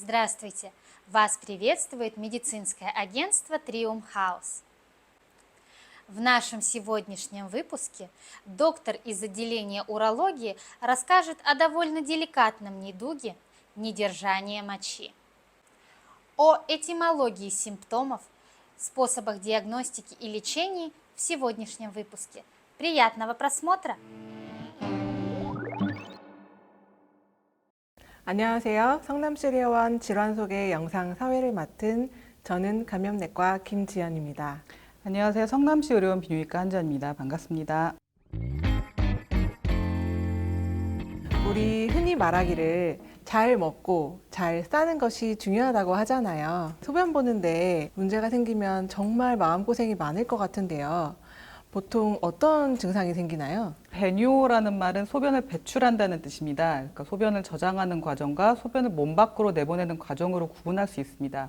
Здравствуйте! Вас приветствует медицинское агентство Trium House. В нашем сегодняшнем выпуске доктор из отделения урологии расскажет о довольно деликатном недуге – недержание мочи, о этимологии симптомов, способах диагностики и лечения в сегодняшнем выпуске. Приятного просмотра! 안녕하세요. 성남시의원 질환소개 영상 사회를 맡은 저는 감염내과 김지연입니다. 안녕하세요. 성남시 의료원 비뇨기과 한지연입니다. 반갑습니다. 우리 흔히 말하기를 잘 먹고 잘 싸는 것이 중요하다고 하잖아요. 소변 보는데 문제가 생기면 정말 마음고생이 많을 것 같은데요. 보통 어떤 증상이 생기나요? 배뇨라는 말은 소변을 배출한다는 뜻입니다. 그러니까 소변을 저장하는 과정과 소변을 몸 밖으로 내보내는 과정으로 구분할 수 있습니다.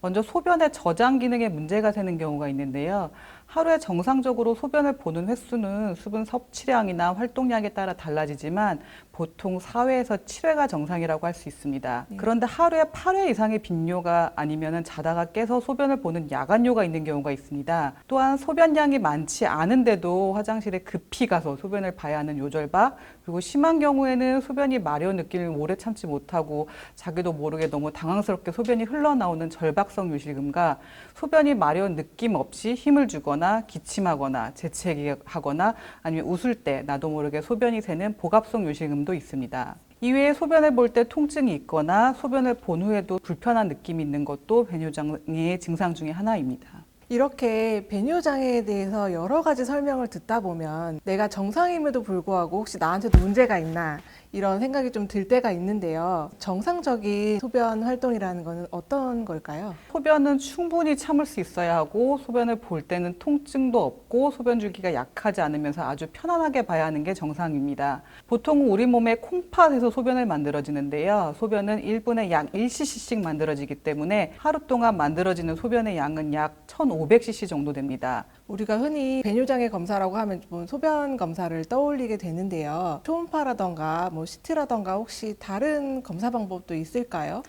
먼저 소변의 저장 기능에 문제가 생기는 경우가 있는데요. 하루에 정상적으로 소변을 보는 횟수는 수분 섭취량이나 활동량에 따라 달라지지만 보통 4회에서 7회가 정상이라고 할 수 있습니다. 그런데 하루에 8회 이상의 빈뇨가 아니면 자다가 깨서 소변을 보는 야간뇨가 있는 경우가 있습니다. 또한 소변량이 많지 않은데도 화장실에 급히 가서 소변을 봐야 하는 요절박, 그리고 심한 경우에는 소변이 마려운 느낌을 오래 참지 못하고 자기도 모르게 너무 당황스럽게 소변이 흘러나오는 절박성 요실금과 소변이 마려운 느낌 없이 힘을 주거나 기침하거나 재채기하거나 아니면 웃을 때 나도 모르게 소변이 새는 복압성 요실금도 있습니다. 이외에 소변을 볼 때 통증이 있거나 소변을 본 후에도 불편한 느낌이 있는 것도 배뇨장애의 증상 중에 하나입니다. 이렇게 배뇨장애에 대해서 여러 가지 설명을 듣다 보면 내가 정상임에도 불구하고 혹시 나한테도 문제가 있나 이런 생각이 좀 들 때가 있는데요. 정상적인 소변 활동이라는 것은 어떤 걸까요? 소변은 충분히 참을 수 있어야 하고 소변을 볼 때는 통증도 없고 소변 줄기가 약하지 않으면서 아주 편안하게 봐야 하는 게 정상입니다. 보통 우리 몸의 콩팥에서 소변을 만들어지는데요. 소변은 1분에 약 1cc씩 만들어지기 때문에 하루 동안 만들어지는 소변의 양은 약 1500cc 정도 됩니다. 우리가 흔히 배뇨장애 검사라고 하면 소변 검사를 떠올리게 되는데요. 초음파라던가 CT라던가 혹시 다른 검사 방법도 있을까요?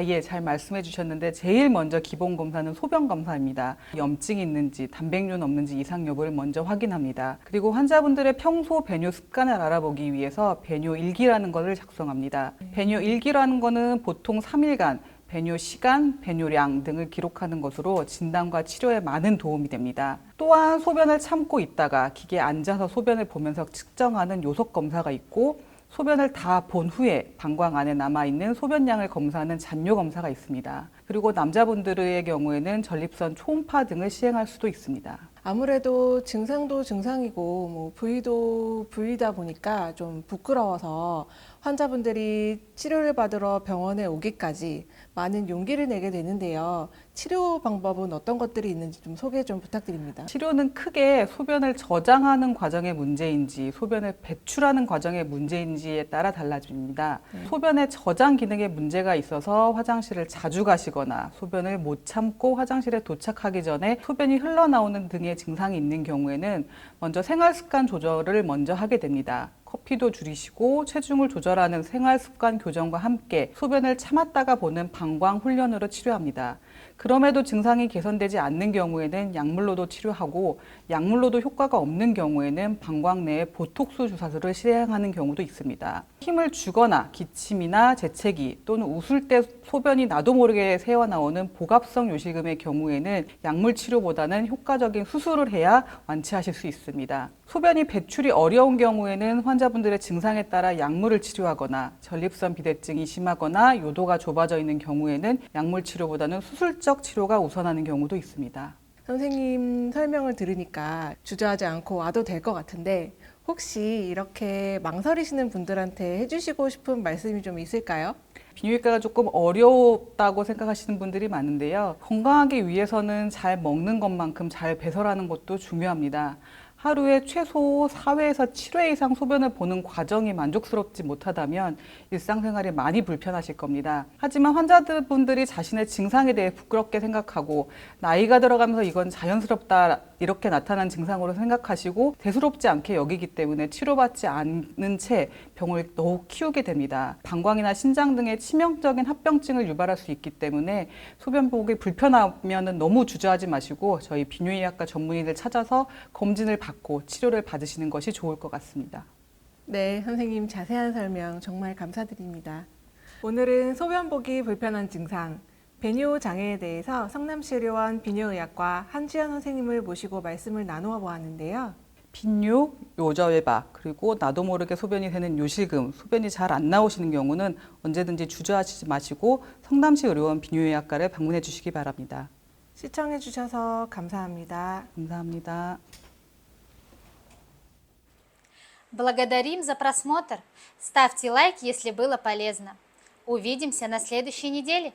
예, 잘 말씀해 주셨는데 제일 먼저 기본 검사는 소변 검사입니다. 염증이 있는지, 단백뇨는 없는지 이상 여부를 먼저 확인합니다. 그리고 환자분들의 평소 배뇨 습관을 알아보기 위해서 배뇨 일기라는 것을 작성합니다. 배뇨 일기라는 것은 보통 3일간 배뇨 시간, 배뇨량 등을 기록하는 것으로 진단과 치료에 많은 도움이 됩니다. 또한 소변을 참고 있다가 기계에 앉아서 소변을 보면서 측정하는 요속 검사가 있고 소변을 다 본 후에 방광 안에 남아있는 소변량을 검사하는 잔뇨 검사가 있습니다. 그리고 남자분들의 경우에는 전립선 초음파 등을 시행할 수도 있습니다. 아무래도 증상도 증상이고 부위도 부위다 보니까 좀 부끄러워서 환자분들이 치료를 받으러 병원에 오기까지 많은 용기를 내게 되는데요. 치료 방법은 어떤 것들이 있는지 좀 소개 좀 부탁드립니다. 치료는 크게 소변을 저장하는 과정의 문제인지 소변을 배출하는 과정의 문제인지에 따라 달라집니다. 소변의 저장 기능에 문제가 있어서 화장실을 자주 가시거나 소변을 못 참고 화장실에 도착하기 전에 소변이 흘러나오는 등의 증상이 있는 경우에는 먼저 생활습관 조절을 먼저 하게 됩니다. 커피도 줄이시고 체중을 조절하는 생활습관 교정과 함께 소변을 참았다가 보는 방광 훈련으로 치료합니다. 그럼에도 증상이 개선되지 않는 경우에는 약물로도 치료하고 약물로도 효과가 없는 경우에는 방광 내에 보톡스 주사술을 시행하는 경우도 있습니다. 힘을 주거나 기침이나 재채기 또는 웃을 때 소변이 나도 모르게 새어나오는 복압성 요실금의 경우에는 약물 치료보다는 효과적인 수술을 해야 완치하실 수 있습니다. 소변이 배출이 어려운 경우에는 환자분들의 증상에 따라 약물을 치료하거나 전립선 비대증이 심하거나 요도가 좁아져 있는 경우에는 약물 치료보다는 수술적 치료가 우선하는 경우도 있습니다. 선생님 설명을 들으니까 주저하지 않고 와도 될 것 같은데 혹시 이렇게 망설이시는 분들한테 해주시고 싶은 말씀이 좀 있을까요? 비뇨기과가 조금 어렵다고 생각하시는 분들이 많은데요. 건강하기 위해서는 잘 먹는 것만큼 잘 배설하는 것도 중요합니다. 하루에 최소 4회에서 7회 이상 소변을 보는 과정이 만족스럽지 못하다면 일상생활이 많이 불편하실 겁니다. 하지만 환자분들이 자신의 증상에 대해 부끄럽게 생각하고 나이가 들어가면서 이건 자연스럽다 이렇게 나타난 증상으로 생각하시고 대수롭지 않게 여기기 때문에 치료받지 않는 채 병을 더욱 키우게 됩니다. 방광이나 신장 등의 치명적인 합병증을 유발할 수 있기 때문에 소변 보기 불편하면 너무 주저하지 마시고 저희 비뇨기과과 전문의를 찾아서 검진을 받고 치료를 받으시는 것이 좋을 것 같습니다. 네, 선생님 자세한 설명 정말 감사드립니다. 오늘은 소변 보기 불편한 증상, 배뇨 장애에 대해서 성남시의료원 비뇨의학과 한지연 선생님을 모시고 말씀을 나누어 보았는데요. 빈뇨, 요저외박, 그리고 나도 모르게 소변이 새는 요실금, 소변이 잘 안 나오시는 경우는 언제든지 주저하시지 마시고 성남시 의료원 비뇨의학과를 방문해 주시기 바랍니다. 시청해 주셔서 감사합니다. 감사합니다. Благодарим за просмотр. Ставьте лайк, если было полезно. Увидимся на следующей неделе.